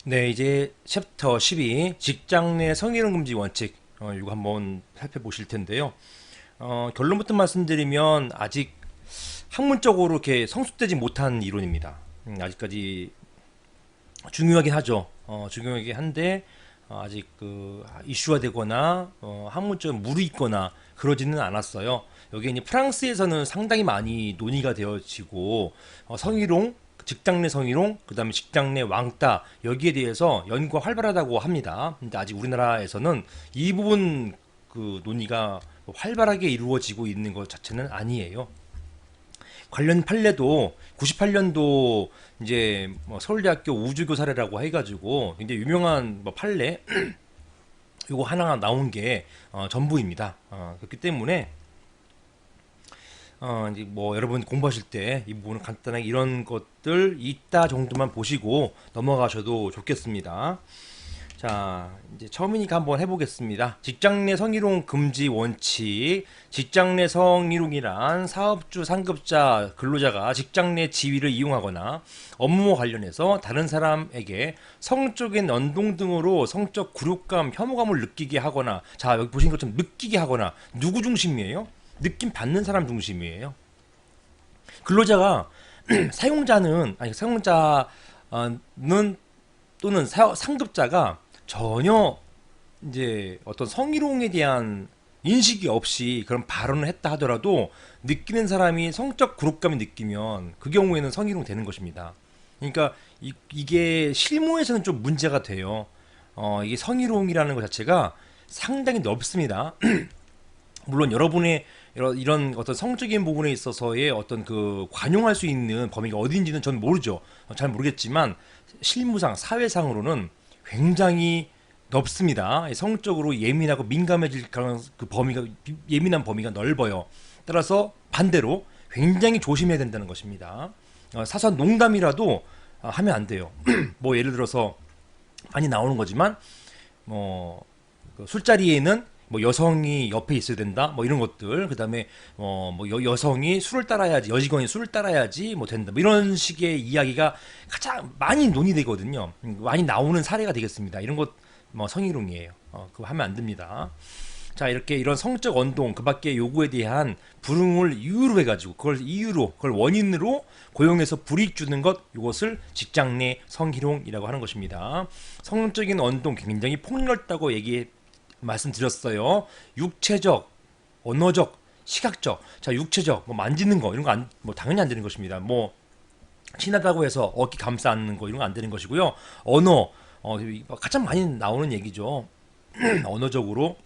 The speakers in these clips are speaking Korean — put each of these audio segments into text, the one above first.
네, 이제 챕터 12 직장 내 성희롱 금지 원칙 이거 한번 살펴보실 텐데요. 결론부터 말씀드리면 아직 학문적으로 이렇게 성숙되지 못한 이론입니다. 아직까지 중요하긴 하죠. 중요하긴 한데 아직 그 이슈화되거나 학문적 무르익거나 그러지는 않았어요. 여기 이제 프랑스에서는 상당히 많이 논의가 되어지고 성희롱, 직장 내 성희롱, 그다음에 직장 내 왕따 여기에 대해서 연구가 활발하다고 합니다. 근데 아직 우리나라에서는 이 부분 그 논의가 활발하게 이루어지고 있는 것 자체는 아니에요. 관련 판례도 98년도 이제 뭐 서울대학교 우주교 사례라고 해가지고 굉장히 유명한 뭐 판례 이거 하나 나온 게 전부입니다. 그렇기 때문에 이제 뭐 여러분 공부하실 때 이 부분은 간단하게 이런 것들 있다 정도만 보시고 넘어가셔도 좋겠습니다. 자, 이제 처음이니까 한번 해보겠습니다. 직장 내 성희롱 금지 원칙. 직장 내 성희롱이란 사업주, 상급자, 근로자가 직장 내 지위를 이용하거나 업무와 관련해서 다른 사람에게 성적인 연동 등으로 성적 굴욕감, 혐오감을 느끼게 하거나, 자, 여기 보신 것처럼 느끼게 하거나, 누구 중심이에요? 느낌 받는 사람 중심이에요. 근로자가 사용자는, 아니, 사용자는 또는 상급자가 전혀 이제 어떤 성희롱에 대한 인식이 없이 그런 발언을 했다 하더라도 느끼는 사람이 성적 굴욕감을 느끼면 그 경우에는 성희롱 되는 것입니다. 그러니까 이게 실무에서는 좀 문제가 돼요. 이게 성희롱이라는 것 자체가 상당히 넓습니다. 물론 여러분의 이런 어떤 성적인 부분에 있어서의 어떤 그 관용할 수 있는 범위가 어딘지는 전 모르죠. 잘 모르겠지만 실무상 사회상으로는 굉장히 넓습니다. 성적으로 예민하고 민감해질 그 범위가 예민한 범위가 넓어요. 따라서 반대로 굉장히 조심해야 된다는 것입니다. 사소한 농담이라도 하면 안 돼요. 뭐 예를 들어서 많이 나오는 거지만 뭐 술자리에는 뭐 여성이 옆에 있어야 된다 뭐 이런 것들 그다음에 뭐 여성이 술을 따라야지 여직원이 술을 따라야지 뭐 된다 뭐 이런 식의 이야기가 가장 많이 논의되거든요. 많이 나오는 사례가 되겠습니다. 이런 것 뭐 성희롱이에요. 그거 하면 안 됩니다. 자, 이렇게 이런 성적 언동 그 밖의 요구에 대한 불응을 이유로 해가지고 그걸 원인으로 고용해서 불이익 주는 것, 이것을 직장 내 성희롱이라고 하는 것입니다. 성적인 언동 굉장히 폭넓다고 말씀드렸어요. 육체적, 언어적, 시각적. 자, 육체적, 뭐 만지는 거 이런 거 뭐 당연히 안 되는 것입니다. 뭐 친하다고 해서 어깨 감싸 안는 거 이런 거 안 되는 것이고요. 언어, 가장 많이 나오는 얘기죠. 언어적으로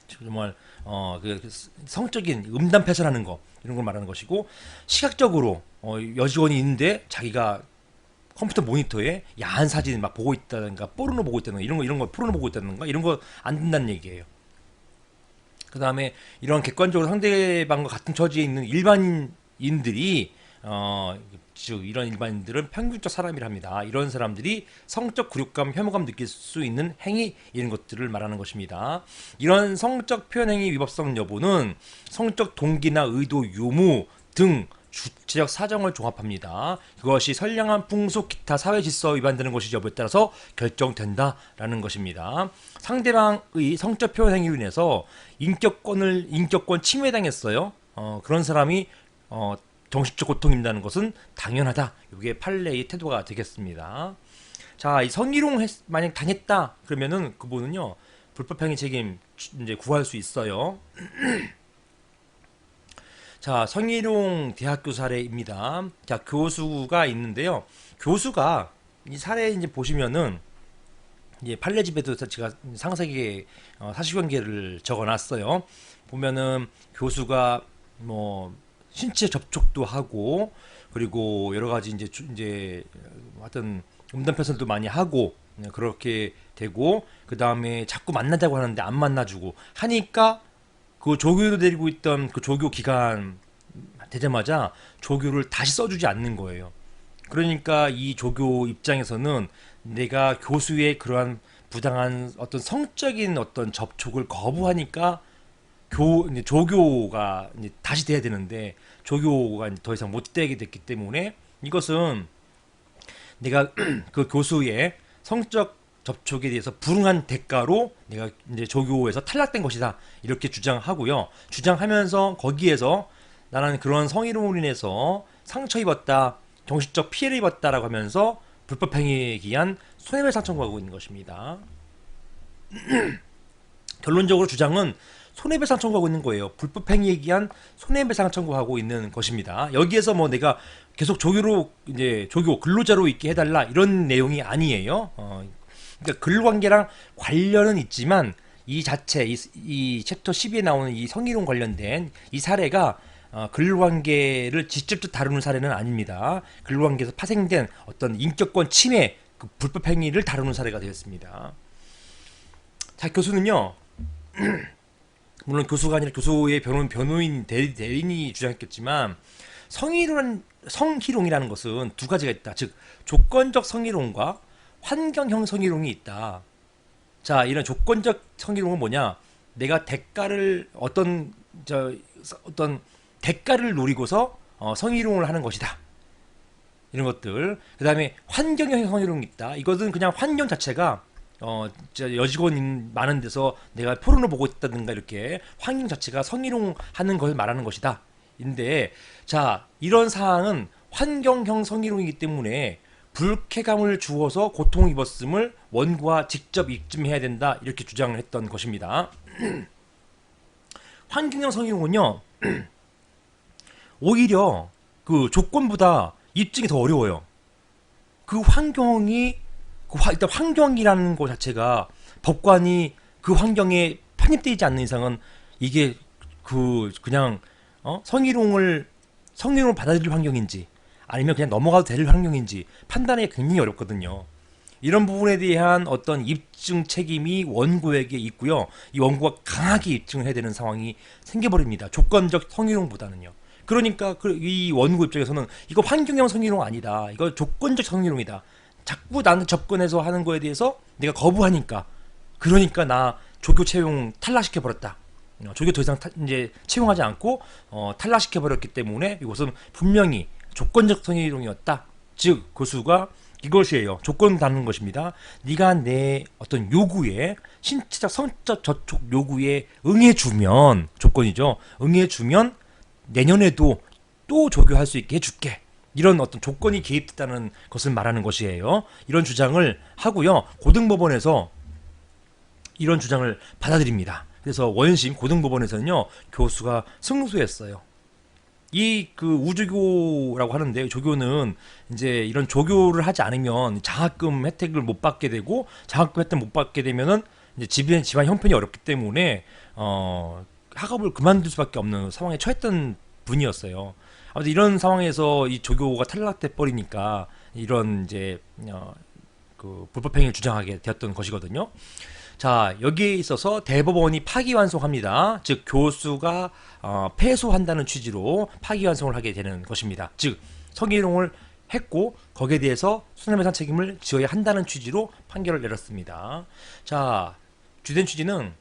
정말 그 성적인 음담 패설하는 거 이런 걸 말하는 것이고, 시각적으로 여직원이 있는데 자기가 컴퓨터 모니터에 야한 사진 막 보고 있다든가 포르노 보고 있다든가 이런 거 포르노 보고 있다든가 이런 거 안 된다는 얘기예요. 그 다음에 이런 객관적으로 상대방과 같은 처지에 있는 일반인들이 즉 이런 일반인들은 평균적 사람이랍니다. 이런 사람들이 성적 굴욕감, 혐오감 느낄 수 있는 행위 이런 것들을 말하는 것입니다. 이런 성적 표현 행위 위법성 여부는 성적 동기나 의도 유무 등 주체적 사정을 종합합니다. 그것이 선량한 풍속 기타 사회 질서 위반되는 것이 여부에 따라서 결정된다라는 것입니다. 상대방의 성적 표현 행위로 인해서 인격권 침해당했어요. 그런 사람이 정신적 고통입니다는 것은 당연하다. 이게 판례의 태도가 되겠습니다. 자, 이 성희롱 만약 당했다 그러면은 그분은요 불법행위 책임 이제 구할 수 있어요. 자, 성희롱 대학교 사례입니다. 자, 교수가 있는데요. 교수가 이 사례 이제 보시면은 이제 판례집에도 제가 상세하게 사실관계를 적어놨어요. 보면은 교수가 뭐 신체 접촉도 하고 그리고 여러 가지 이제 하여튼 음담 패설도 많이 하고 그렇게 되고 그 다음에 자꾸 만나자고 하는데 안 만나주고 하니까 그 조교로 데리고 있던 그 조교 기간 되자마자 조교를 다시 써주지 않는 거예요. 그러니까 이 조교 입장에서는 내가 교수의 그러한 부당한 어떤 성적인 어떤 접촉을 거부하니까 이제 조교가 이제 다시 돼야 되는데 조교가 이제 더 이상 못 되게 됐기 때문에 이것은 내가 그 교수의 성적 접촉에 대해서 불응한 대가로 내가 이제 조교에서 탈락된 것이다 이렇게 주장하고요. 주장하면서 거기에서 나는 그런 성희롱으로 인해서 상처 입었다, 정신적 피해를 입었다라고 하면서 불법행위에 기한 손해배상 청구하고 있는 것입니다. 결론적으로 주장은 손해배상 청구하고 있는 거예요. 불법행위에 기한 손해배상 청구하고 있는 것입니다. 여기에서 뭐 내가 계속 조교로 이제 조교 근로자로 있게 해달라 이런 내용이 아니에요. 그러니까 근로관계랑 관련은 있지만 이 자체 이 챕터 10에 나오는 이 성희롱 관련된 이 사례가 근로관계를 직접적 다루는 사례는 아닙니다. 근로관계에서 파생된 어떤 인격권 침해, 그 불법 행위를 다루는 사례가 되었습니다. 자, 교수는요. 물론 교수가 아니라 교수의 변호인 대리인이 주장했겠지만 성희롱이라는 것은 두 가지가 있다. 즉 조건적 성희롱과 환경형 성희롱이 있다. 자, 이런 조건적 성희롱은 뭐냐? 내가 대가를 어떤 대가를 노리고서 성희롱을 하는 것이다. 이런 것들. 그 다음에 환경형 성희롱이 있다. 이것은 그냥 환경 자체가 여직원 많은 데서 내가 포르노 보고 있다든가 이렇게 환경 자체가 성희롱하는 것을 말하는 것이다. 인데 자, 이런 사항은 환경형 성희롱이기 때문에 불쾌감을 주어서 고통을 입었음을 원고와 직접 입증해야 된다. 이렇게 주장을 했던 것입니다. 환경형 성희롱은요. 오히려 그 조건보다 입증이 더 어려워요. 그 환경이 일단 환경이라는 것 자체가 법관이 그 환경에 편입되지 않는 이상은 이게 그냥 성희롱을 받아들일 환경인지 아니면 그냥 넘어가도 될 환경인지 판단하기 굉장히 어렵거든요. 이런 부분에 대한 어떤 입증 책임이 원고에게 있고요. 이 원고가 강하게 입증을 해야 되는 상황이 생겨버립니다. 조건적 성희롱보다는요. 그러니까 이 원고 입장에서는 이거 환경형 성희롱 아니다. 이거 조건적 성희롱이다. 자꾸 나한테 접근해서 하는 거에 대해서 내가 거부하니까 그러니까 나 조교 채용 탈락시켜 버렸다. 조교 더 이상 이제 채용하지 않고 탈락시켜 버렸기 때문에 이것은 분명히 조건적 성희롱이었다. 즉 교수가 이것이에요. 조건 다는 것입니다. 네가 내 어떤 요구에 신체적 성적 접촉 요구에 응해주면 조건이죠. 응해주면 내년에도 또 조교할 수 있게 해줄게. 이런 어떤 조건이 개입됐다는 것을 말하는 것이에요. 이런 주장을 하고요. 고등법원에서 이런 주장을 받아들입니다. 그래서 원심 고등법원에서는요. 교수가 승소했어요. 이 우조교라고 하는데 조교는 이제 이런 조교를 하지 않으면 장학금 혜택을 못 받게 되고 장학금 혜택 못 받게 되면은 이제 집안 형편이 어렵기 때문에 학업을 그만둘 수밖에 없는 상황에 처했던 분이었어요. 아무튼 이런 상황에서 이 조교가 탈락돼 버리니까 이런 이제 불법행위를 주장하게 되었던 것이거든요. 자, 여기에 있어서 대법원이 파기환송합니다. 즉 교수가 패소한다는 취지로 파기환송을 하게 되는 것입니다. 즉 성희롱을 했고 거기에 대해서 손해배상 책임을 지어야 한다는 취지로 판결을 내렸습니다. 자, 주된 취지는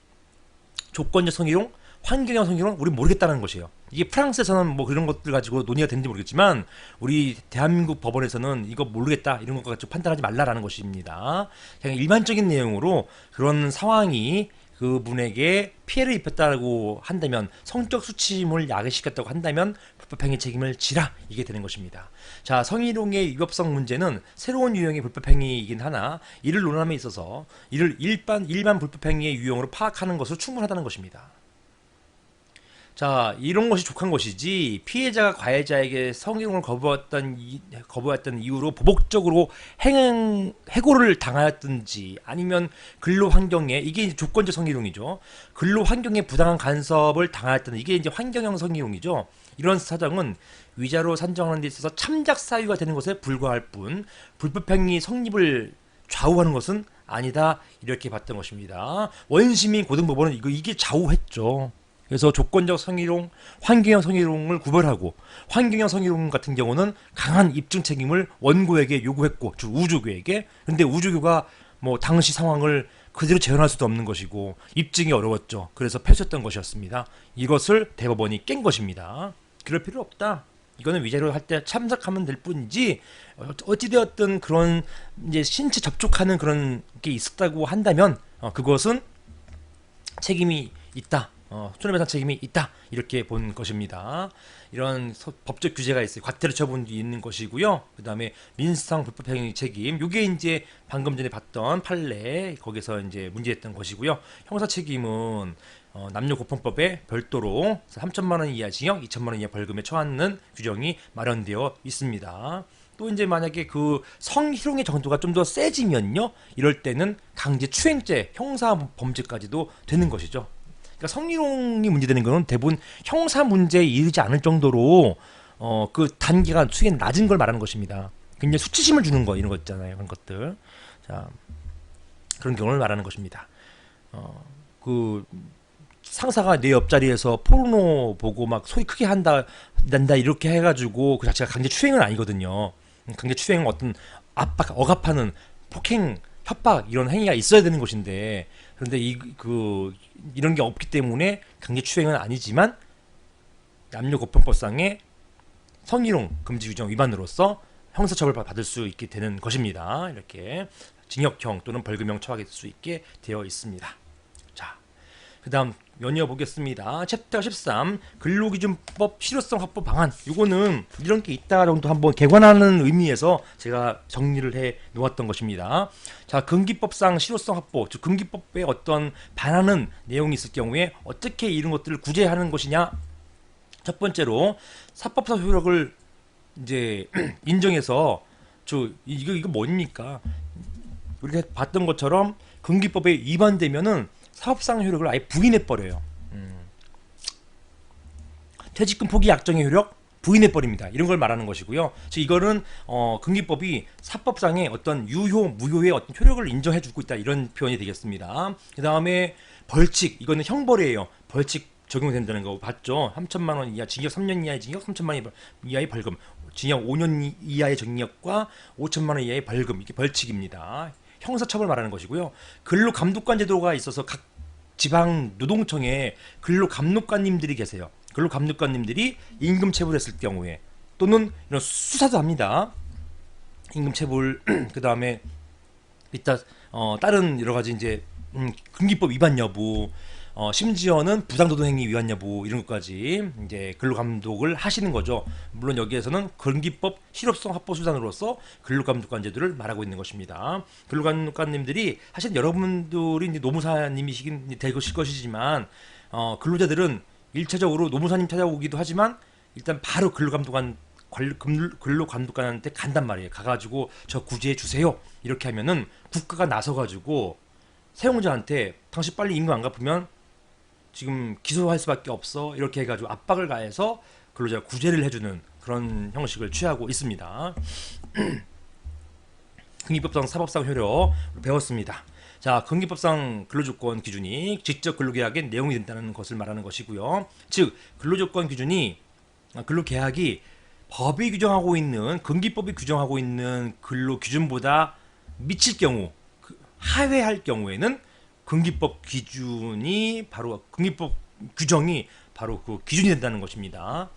조건적 성희롱, 환경형 성희롱 우리 모르겠다는 것이에요. 이게 프랑스에서는 뭐 그런 것들 가지고 논의가 되는지 모르겠지만 우리 대한민국 법원에서는 이거 모르겠다 이런 것 가지고 판단하지 말라라는 것입니다. 그냥 일반적인 내용으로 그런 상황이 그분에게 피해를 입혔다고 한다면 성적 수치심을 야기시켰다고 한다면 불법행위 책임을 지라 이게 되는 것입니다. 자, 성희롱의 위법성 문제는 새로운 유형의 불법행위이긴 하나 이를 논함에 있어서 이를 일반 불법행위의 유형으로 파악하는 것으로 충분하다는 것입니다. 자, 이런 것이 족한 것이지 피해자가 가해자에게 성희롱을 거부했던 이유로 보복적으로 해고를 당하였든지 아니면 근로환경에 이게 조건적 성희롱이죠. 근로환경에 부당한 간섭을 당하였던 이게 이제 환경형 성희롱이죠. 이런 사정은 위자료 산정하는 데 있어서 참작 사유가 되는 것에 불과할 뿐 불법행위 성립을 좌우하는 것은 아니다 이렇게 봤던 것입니다. 원심인 고등법원은 이게 좌우했죠. 그래서 조건적 성희롱, 환경형 성희롱을 구별하고 환경형 성희롱 같은 경우는 강한 입증 책임을 원고에게 요구했고 즉 우조교에게. 근데 우조교가 뭐 당시 상황을 그대로 재현할 수도 없는 것이고 입증이 어려웠죠. 그래서 패소했던 것이었습니다. 이것을 대법원이 깬 것입니다. 그럴 필요 없다. 이거는 위자료 할 때 참석하면 될 뿐이지 어찌되었든 그런 이제 신체 접촉하는 그런 게 있었다고 한다면 그것은 책임이 있다. 손해배상 책임이 있다. 이렇게 본 것입니다. 이런 법적 규제가 있어요. 과태료 처분도 있는 것이고요. 그 다음에 민사상 불법행위 책임. 요게 이제 방금 전에 봤던 판례 거기서 이제 문제했던 것이고요. 형사 책임은 남녀고통법에 별도로 3천만 원 이하 징역, 2천만 원 이하 벌금에 처하는 규정이 마련되어 있습니다. 또 이제 만약에 그 성희롱의 정도가 좀 더 세지면요, 이럴 때는 강제추행죄, 형사 범죄까지도 되는 것이죠. 그러니까 성희롱이 문제되는 것은 대부분 형사 문제에 이르지 않을 정도로 그 단계가 수위가 낮은 걸 말하는 것입니다. 굉장히 수치심을 주는 거 이런 거 있잖아요, 그런 것들. 자, 그런 경우를 말하는 것입니다. 그 상사가 내 옆자리에서 포르노 보고 막 소리 크게 난다 이렇게 해가지고 그 자체가 강제추행은 아니거든요. 강제추행은 어떤 압박, 억압하는 폭행, 협박 이런 행위가 있어야 되는 것인데, 그런데 이런 게 없기 때문에 강제추행은 아니지만 남녀고통법상의 성희롱 금지 규정 위반으로서 형사처벌 받을 수 있게 되는 것입니다. 이렇게 징역형 또는 벌금형 처하게 될 수 있게 되어 있습니다. 자, 그 다음 연이어 보겠습니다. 챕터 13 근로기준법 실효성 확보 방안. 이거는 이런 게 있다 정도 한번 개관하는 의미에서 제가 정리를 해 놓았던 것입니다. 자, 근기법상 실효성 확보, 즉 근기법에 어떤 반하는 내용이 있을 경우에 어떻게 이런 것들을 구제하는 것이냐. 첫 번째로 사법상 효력을 이제 인정해서 이거 뭡니까? 우리가 봤던 것처럼 근기법에 위반되면은 사업상 효력을 아예 부인해 버려요. 퇴직금 포기 약정의 효력 부인해 버립니다. 이런 걸 말하는 것이고요. 즉 이거는 근기법이 사법상의 어떤 유효 무효의 어떤 효력을 인정해 주고 있다, 이런 표현이 되겠습니다. 그 다음에 벌칙, 이거는 형벌이에요. 벌칙 적용된다는 거 봤죠? 3천만 원 이하 징역, 3년 이하의 징역, 3천만 원 이하의 벌금, 징역 5년 이하의 징역과 5천만 원 이하의 벌금, 이게 벌칙입니다. 형사처벌 말하는 것이고요. 근로감독관 제도가 있어서 각 지방 노동청에 근로감독관님들이 계세요. 근로감독관님들이 임금 체불했을 경우에 또는 이런 수사도 합니다. 임금 체불 그 다음에 이따 다른 여러 가지 이제 근기법 위반 여부, 심지어는 부당노동행위 위반 여부 이런 것까지 이제 근로감독을 하시는 거죠. 물론 여기에서는 근기법 실효성 확보 수단으로서 근로감독관 제도를 말하고 있는 것입니다. 근로감독관님들이 사실 여러분들이 이제 노무사님이시긴 될 것이지만 근로자들은 1차적으로 노무사님 찾아오기도 하지만 일단 바로 근로감독관한테 간단 말이에요. 가가지고 저 구제해 주세요. 이렇게 하면은 국가가 나서가지고 사용자한테 당신 빨리 임금 안 갚으면 지금 기소할 수밖에 없어, 이렇게 해가지고 압박을 가해서 근로자 구제를 해주는 그런 형식을 취하고 있습니다. 근기법상 사법상 효력 배웠습니다. 자, 근기법상 근로조건 기준이 직접 근로계약의 내용이 된다는 것을 말하는 것이고요. 즉 근로조건 기준이 근로계약이 법이 규정하고 있는, 근기법이 규정하고 있는 근로기준보다 미칠 경우, 하회할 경우에는 근기법 규정이 바로 그 기준이 된다는 것입니다.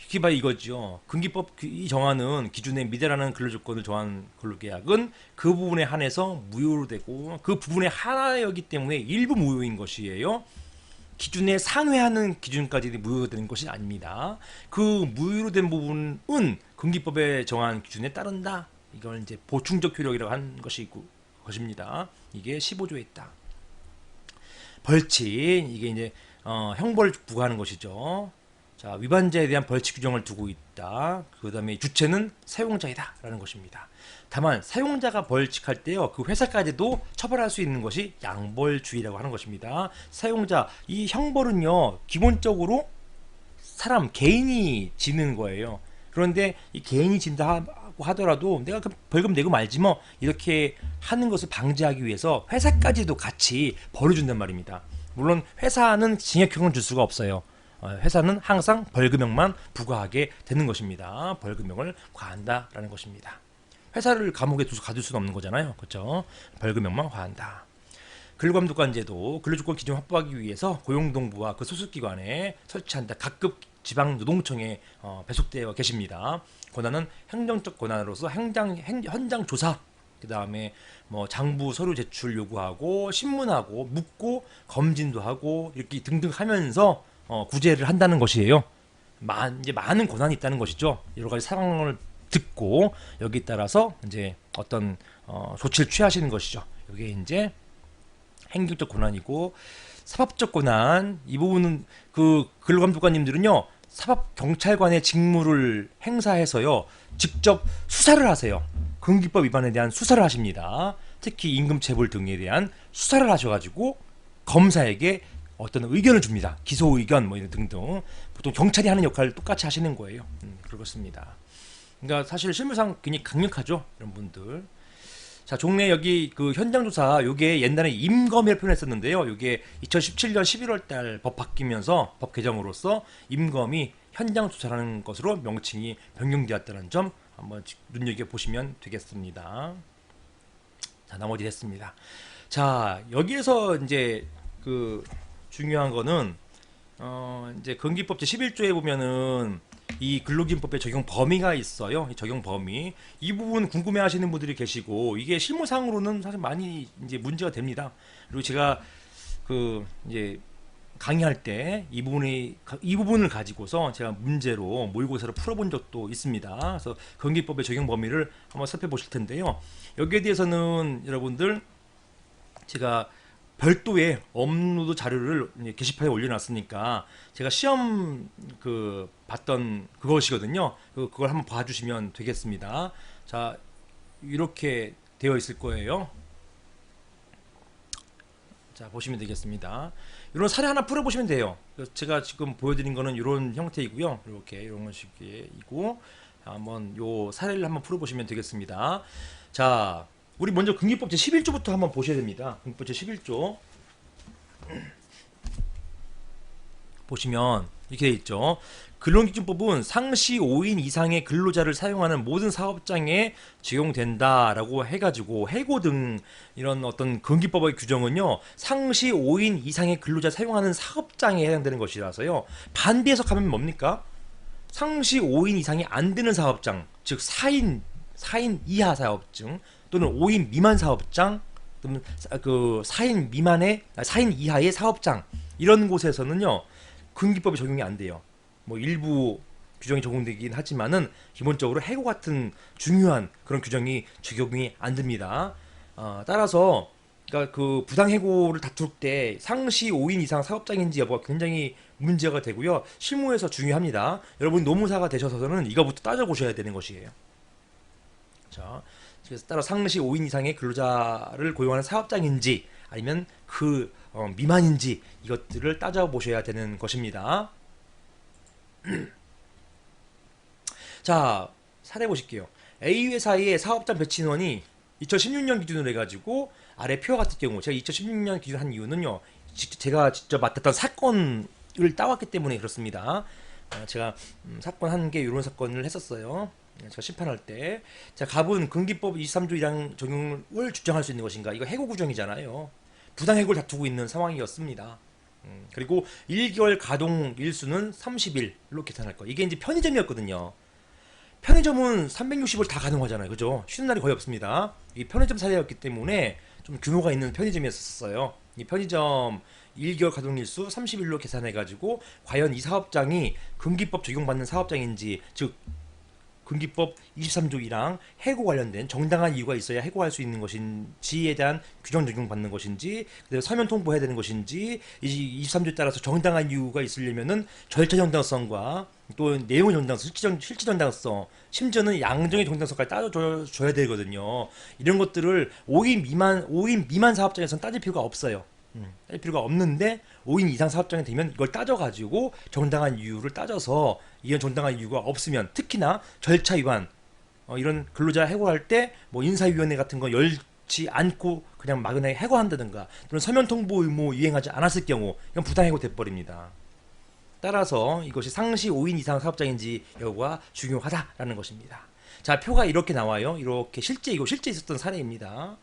이게 바로 이거죠. 근기법이 정하는 기준에 미달하는 근로조건을 정한 근로계약은 그 부분에 한해서 무효로 되고, 그 부분의 하나이기 때문에 일부 무효인 것이에요. 기준에 상회하는 기준까지 무효로 되는 것이 아닙니다. 그 무효로 된 부분은 근기법에 정한 기준에 따른다. 이걸 이제 보충적 효력이라고 하는 것입니다. 이게 15조에 있다. 벌칙, 이게 이제 형벌을 부과하는 것이죠. 자, 위반자에 대한 벌칙 규정을 두고 있다. 그 다음에 주체는 사용자이다 라는 것입니다. 다만 사용자가 벌칙할 때요, 그 회사까지도 처벌할 수 있는 것이 양벌주의라고 하는 것입니다. 사용자, 이 형벌은요 기본적으로 사람 개인이 지는 거예요. 그런데 이 개인이 진다 하더라도 내가 그 벌금 내고 말지 뭐, 이렇게 하는 것을 방지하기 위해서 회사까지도 같이 벌을 준단 말입니다. 물론 회사는 징역형은 줄 수가 없어요. 회사는 항상 벌금형만 부과하게 되는 것입니다. 벌금형을 과한다라는 것입니다. 회사를 감옥에 가둘 수는 없는 거잖아요. 그렇죠? 벌금형만 과한다. 근로감독관제도 근로조건 기준 확보하기 위해서 고용노동부와 그 소속기관에 설치한다. 각급 지방노동청에 배속되어 계십니다. 권한은 행정적 권한으로서 현장 조사, 그 다음에 뭐 장부 서류 제출 요구하고 신문하고 묻고 검진도 하고 이렇게 등등 하면서 구제를 한다는 것이에요. 이제 많은 권한이 있다는 것이죠. 여러 가지 상황을 듣고 여기에 따라서 이제 어떤 조치를 취하시는 것이죠. 이게 이제 행정적 권한이고, 사법적 권한, 이 부분은 그 근로감독관님들은요 사법경찰관의 직무를 행사해서요 직접 수사를 하세요. 근기법 위반에 대한 수사를 하십니다. 특히 임금체불 등에 대한 수사를 하셔가지고 검사에게 어떤 의견을 줍니다. 기소 의견 뭐 이런 등등. 보통 경찰이 하는 역할을 똑같이 하시는 거예요. 그렇습니다. 그러니까 사실 실무상 굉장히 강력하죠, 이런 분들. 자, 종래 여기 그 현장조사, 요게 옛날에 임검이라고 표현했었는데요. 요게 2017년 11월 달 법 바뀌면서 법 개정으로서 임검이 현장조사라는 것으로 명칭이 변경되었다는 점 한번 눈여겨보시면 되겠습니다. 자, 나머지 됐습니다. 자, 여기에서 이제 그 중요한 거는 이제 근기법 제11조에 보면은 이 근로기준법의 적용 범위가 있어요. 이 적용 범위. 이 부분 궁금해 하시는 분들이 계시고, 이게 실무상으로는 사실 많이 이제 문제가 됩니다. 그리고 제가 그 이제 강의할 때 이 부분을 가지고서 제가 문제로 모의고사를 풀어본 적도 있습니다. 그래서 근기법의 적용 범위를 한번 살펴보실 텐데요. 여기에 대해서는 여러분들 제가 별도의 업로드 자료를 게시판에 올려놨으니까 제가 시험 그 봤던 그것이거든요. 그걸 한번 봐주시면 되겠습니다. 자, 이렇게 되어 있을 거예요. 자, 보시면 되겠습니다. 이런 사례 하나 풀어보시면 돼요. 제가 지금 보여드린 거는 이런 형태이고요. 이렇게 이런 식이고, 한번 요 사례를 한번 풀어보시면 되겠습니다. 자, 우리 먼저 근기법 제11조부터 한번 보셔야 됩니다. 근기법 제11조 보시면 이렇게 되어 있죠. 근로기준법은 상시 5인 이상의 근로자를 사용하는 모든 사업장에 적용된다라고 해가지고, 해고 등 이런 어떤 근기법의 규정은요 상시 5인 이상의 근로자 사용하는 사업장에 해당되는 것이라서요, 반대 해석하면 뭡니까? 상시 5인 이상이 안 되는 사업장, 즉 4인 이하 사업장 또는 5인 미만 사업장, 또는 그 4인 이하의 사업장, 이런 곳에서는요 근기법이 적용이 안 돼요. 뭐 일부 규정이 적용되긴 하지만은 기본적으로 해고 같은 중요한 그런 규정이 적용이 안 됩니다. 따라서 그러니까 그 부당해고를 다툴 때 상시 5인 이상 사업장인지 여부가 굉장히 문제가 되고요. 실무에서 중요합니다. 여러분 노무사가 되셔서는 이거부터 따져보셔야 되는 것이에요. 자, 그래서 따로 상시 5인 이상의 근로자를 고용하는 사업장인지 아니면 그 미만인지 이것들을 따져보셔야 되는 것입니다. 자, 사례 보실게요. A 회사의 사업장 배치 인원이 2016년 기준으로 해가지고 아래 표와 같은 경우, 제가 2016년 기준 한 이유는요 제가 직접 맡았던 사건을 따왔기 때문에 그렇습니다. 제가 사건 한 개 이런 사건을 했었어요. 제가 심판할 때. 자, 갑은 근기법 23조 1항 적용을 주장할 수 있는 것인가? 이거 해고 규정이잖아요. 부당해고를 다투고 있는 상황이었습니다. 그리고 1개월 가동 일수는 30일로 계산할 거. 이게 이제 편의점이었거든요. 편의점은 360을 다 가동하잖아요. 그죠? 쉬는 날이 거의 없습니다. 이 편의점 사례였기 때문에 좀 규모가 있는 편의점이었어요. 이 편의점 1개월 가동일수 30일로 계산해가지고 과연 이 사업장이 근기법 적용받는 사업장인지, 즉 근기법 23조 1항 해고 관련된 정당한 이유가 있어야 해고할 수 있는 것인지에 대한 규정 적용받는 것인지, 그다음에 서면 통보해야 되는 것인지, 이 23조에 따라서 정당한 이유가 있으려면은 절차 정당성과 또 내용의 정당성, 실질 정당성, 심지어는 양정의 정당성까지 따져줘야 되거든요. 이런 것들을 5인 미만 사업장에서는 따질 필요가 없어요. 따질 필요가 없는데 5인 이상 사업장이 되면 이걸 따져가지고 정당한 이유를 따져서, 이런 정당한 이유가 없으면 특히나 절차 위반, 이런 근로자 해고할 때 뭐 인사위원회 같은 거 열지 않고 그냥 막연하게 해고한다든가, 또는 서면 통보 의무 이행하지 않았을 경우 이건 부당해고 돼버립니다. 따라서 이것이 상시 5인 이상 사업장인지 여부가 중요하다라는 것입니다. 자, 표가 이렇게 나와요. 이렇게 실제 있었던 사례입니다.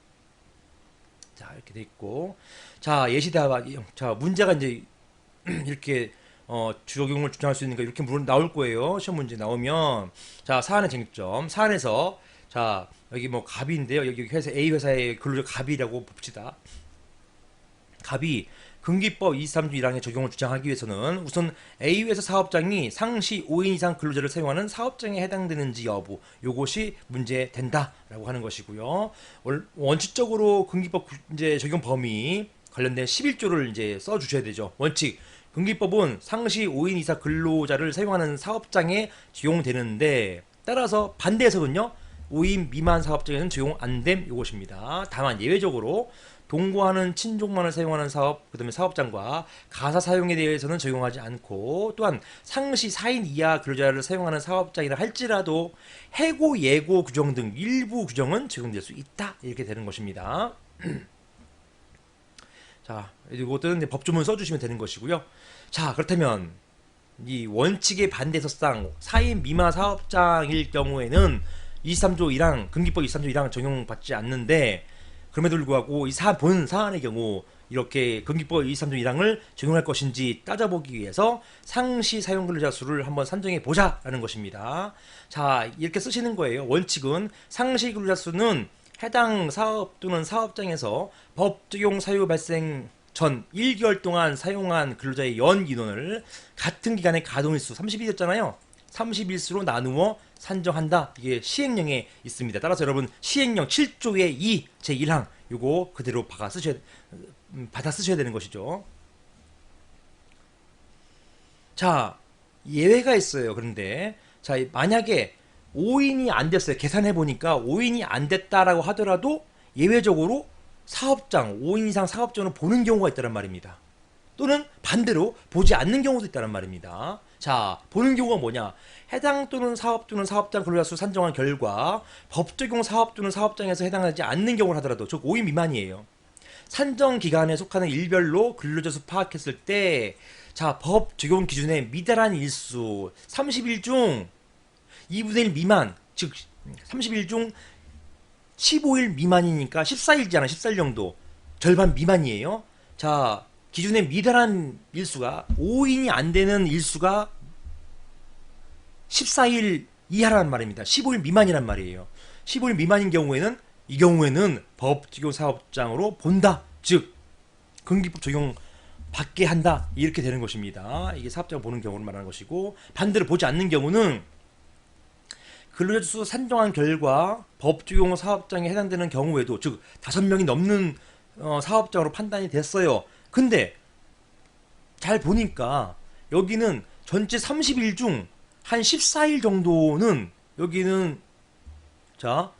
자, 이렇게 돼 있고, 자, 예시대학, 자, 문제가 이제 이렇게 적용을 주장할 수 있는가 이렇게 나올 거예요. 시험 문제 나오면. 자, 사안의 쟁점. 사안에서 자, 여기 뭐 갑인데요. 여기 회사 A 회사의 근로자 갑이라고 봅시다. 갑이 금기법 23조 1항의 적용을 주장하기 위해서는 우선 A 회사 사업장이 상시 5인 이상 근로자를 사용하는 사업장에 해당되는지 여부 요것이 문제된다라고 하는 것이고요. 원칙적으로 금기법 이제 적용 범위 관련된 11조를 이제 써 주셔야 되죠. 원칙 금기법은 상시 5인 이상 근로자를 사용하는 사업장에 적용되는데 따라서 반대해서는요. 5인 미만 사업장에는 적용 안 됨 이것입니다. 다만 예외적으로 동거하는 친족만을 사용하는 사업, 그 다음에 사업장과 가사 사용에 대해서는 적용하지 않고 또한 상시 4인 이하 근로자를 사용하는 사업장이라 할지라도 해고, 예고 규정 등 일부 규정은 적용될 수 있다. 이렇게 되는 것입니다. 자, 이것들은 법조문 써주시면 되는 것이고요. 자, 그렇다면 이 원칙의 반대사상 4인 미만 사업장일 경우에는 23조 1항, 금기법 23조 1항 적용받지 않는데 그럼에도 불구하고 이 본 사안의 경우 이렇게 금기법 23조 1항을 적용할 것인지 따져보기 위해서 상시 사용 근로자 수를 한번 산정해 보자라는 것입니다. 자, 이렇게 쓰시는 거예요. 원칙은 상시 근로자 수는 해당 사업 또는 사업장에서 법 적용 사유 발생 전 1개월 동안 사용한 근로자의 연 인원을 같은 기간의 가동일수 30일이었잖아요. 30일수로 나누어 산정한다. 이게 시행령에 있습니다. 따라서 여러분 시행령 7조의 2 제1항 요거 그대로 받아 쓰셔야 되는 것이죠. 자, 예외가 있어요. 그런데 자, 만약에 5인이 안 됐어요. 계산해 보니까 5인이 안 됐다라고 하더라도 예외적으로 사업장 5인 이상 사업장을 보는 경우가 있다는 말입니다. 또는 반대로 보지 않는 경우도 있다는 말입니다. 자, 보는 경우가 뭐냐? 해당 또는 사업 또는 사업장 근로자 수 산정한 결과 법 적용 사업 또는 사업장에서 해당하지 않는 경우를 하더라도 즉 5인 미만이에요. 산정 기간에 속하는 일별로 근로자 수 파악했을 때 자, 법 적용 기준에 미달한 일수 30일 중 2분의 1 미만 즉 30일 중 15일 미만이니까 14일이잖아. 14일 정도. 절반 미만이에요. 자, 기준에 미달한 일수가 5인이 안 되는 일수가 14일 이하라는 말입니다. 15일 미만이란 말이에요. 15일 미만인 경우에는 이 경우에는 법 적용 사업장으로 본다. 즉 금기법 적용 받게 한다. 이렇게 되는 것입니다. 이게 사업장을 보는 경우를 말하는 것이고 반대로 보지 않는 경우는 근로자 수 산정한 결과 법 적용 사업장에 해당되는 경우에도 즉 5명이 넘는 사업장으로 판단이 됐어요. 근데 잘 보니까 여기는 전체 30일 중 한 14일 정도는 여기는 자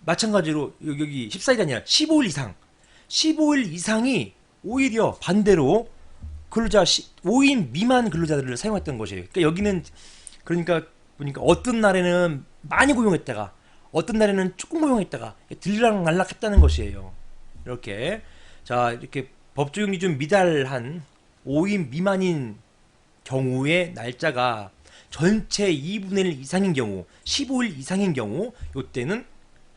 마찬가지로 여기 14일이 아니라 15일 이상 15일 이상이 오히려 반대로 근로자 5인 미만 근로자들을 사용했던 것이에요. 그러니까 여기는 그러니까 보니까 어떤 날에는 많이 고용했다가 어떤 날에는 조금 고용했다가 들락날락 했다는 것이에요. 이렇게 자 이렇게 법 적용 기준 미달한 5인 미만인 경우의 날짜가 전체 2분의 1 이상인 경우 15일 이상인 경우 이때는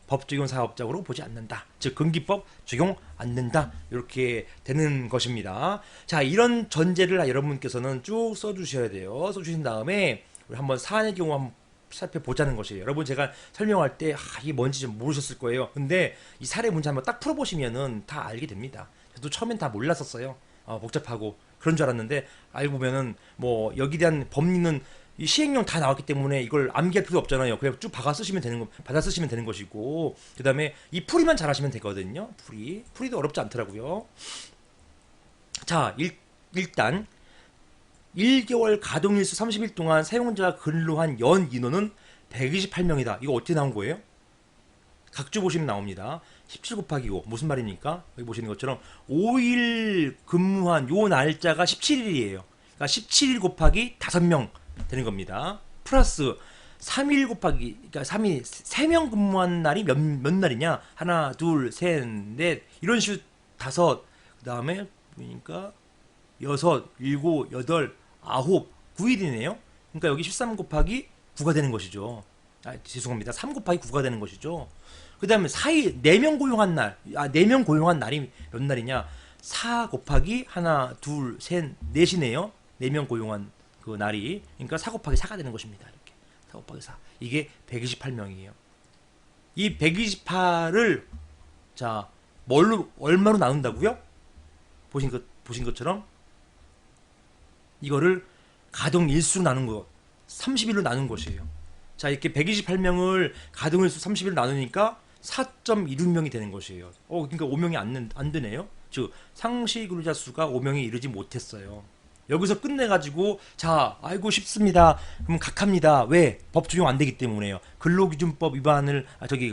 법 적용 사업장으로 보지 않는다. 즉 금기법 적용 안 된다. 이렇게 되는 것입니다. 자, 이런 전제를 여러분께서는 쭉 써주셔야 돼요. 써주신 다음에 우리 한번 사안의 경우 한번 살펴보자는 것이에요. 여러분 제가 설명할 때 이게 뭔지 좀 모르셨을 거예요. 근데 이 사례 문제 한번 딱 풀어보시면은 다 알게 됩니다. 저도 처음엔 다 몰랐었어요. 복잡하고 그런 줄 알았는데 알고 보면은 뭐 여기에 대한 법리는 이 시행령 다 나왔기 때문에 이걸 암기할 필요 없잖아요. 그냥 쭉 받아 쓰시면 되는 것이고 그 다음에 이 풀이만 잘하시면 되거든요. 풀이도 어렵지 않더라고요. 자, 일단 1개월 가동일수 30일 동안 사용자가 근로한 연 인원은 128명이다. 이거 어떻게 나온 거예요? 각주 보시면 나옵니다. 17 곱하기 5 무슨 말입니까? 여기 보시는 것처럼 5일 근무한 요 날짜가 17일이에요. 그러니까 17일 곱하기 5명 되는 겁니다. 플러스 3일 곱하기 그러니까 3일 3명 근무한 날이 몇 날이냐? 하나, 둘, 셋, 넷 이런 식으로 5 그다음에 보니까 6, 7, 8, 9, 9일이네요. 그러니까 여기 13 곱하기 9가 되는 것이죠. 죄송합니다. 3 곱하기 9가 되는 것이죠. 그 다음에 4일 4명 고용한 날 4명 고용한 날이 몇 날이냐? 4 곱하기 하나, 둘, 셋, 넷이네요. 4명 고용한 그 날이, 그러니까 4 곱하기 4가 되는 것입니다. 이렇게 4 곱하기 4, 이게 128명이에요. 이 128을 자 뭘로 얼마로 나눈다고요? 보신 것처럼 이거를 가동 일수로 나눈 거, 30일로 나눈 것이에요. 자, 이렇게 128명을 가동 일수 30일로 나누니까 4.16명이 되는 것이에요. 그러니까 5명이 안 되네요. 즉 상시 근로자 수가 5명에 이르지 못했어요. 여기서 끝내가지고 자, 아이고 쉽습니다. 그럼 각합니다. 왜? 법 적용 안 되기 때문에요. 근로기준법 위반을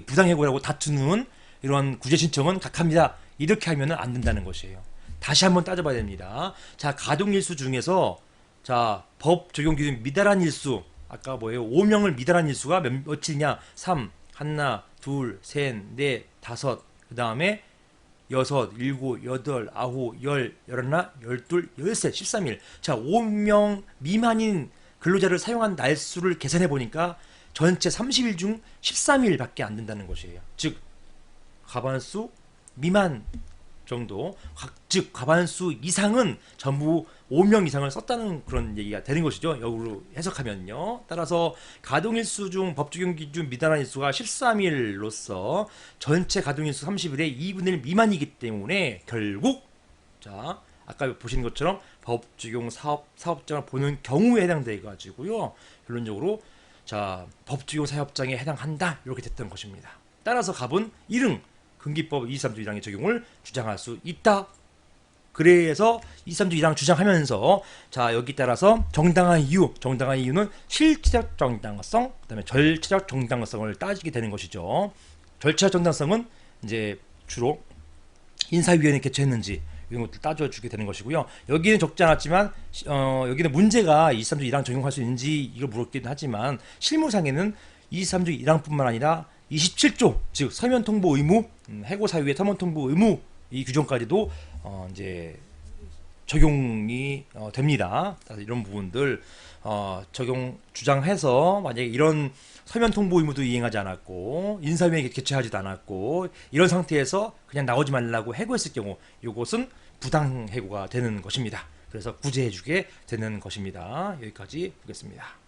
부당해고라고 다투는 이런 구제 신청은 각합니다. 이렇게 하면은 안 된다는 것이에요. 다시 한번 따져봐야 됩니다. 자, 가동 일수 중에서 자, 법 적용 기준 미달한 일수, 아까 뭐예요? 5명을 미달한 일수가 며칠이냐? 3, 하나, 둘, 셋, 넷, 다섯, 그 다음에 여섯, 일곱, 여덟, 아홉, 열, 열하나, 열둘, 열셋, 13일. 자, 5명 미만인 근로자를 사용한 날수를 계산해 보니까 전체 30일 중 13일밖에 안 된다는 것이에요. 즉 과반수 미만 정도, 즉 과반수 이상은 전부 5명 이상을 썼다는 그런 얘기가 되는 것이죠. 역으로 해석하면요. 따라서 가동일수 중 법적용 기준 미달한 일수가 13일로서 전체 가동일수 30일의 2분의 1 미만이기 때문에 결국 자, 아까 보시는 것처럼 법적용 사업장을 보는 경우에 해당돼 가지고요. 결론적으로 자, 법적용 사업장에 해당한다, 이렇게 됐던 것입니다. 따라서 갑은 1응 근기법 223조 1항의 적용을 주장할 수 있다. 그래서 223조 1항 주장하면서 자, 여기 따라서 정당한 이유는 실체적 정당성, 그다음에 절차적 정당성을 따지게 되는 것이죠. 절차적 정당성은 이제 주로 인사위원회 개최했는지 이런 것들 따져주게 되는 것이고요. 여기는 적지 않았지만 여기는 문제가 223조 1항 적용할 수 있는지 이걸 물었긴 하지만 실무상에는 223조 1항뿐만 아니라 27조, 즉 서면 통보 의무, 해고 사유의 서면 통보 의무, 이 규정까지도 이제 적용이 됩니다. 이런 부분들 적용 주장해서 만약에 이런 서면 통보 의무도 이행하지 않았고 인사위원회 개최하지도 않았고 이런 상태에서 그냥 나오지 말라고 해고했을 경우 이것은 부당 해고가 되는 것입니다. 그래서 구제해주게 되는 것입니다. 여기까지 보겠습니다.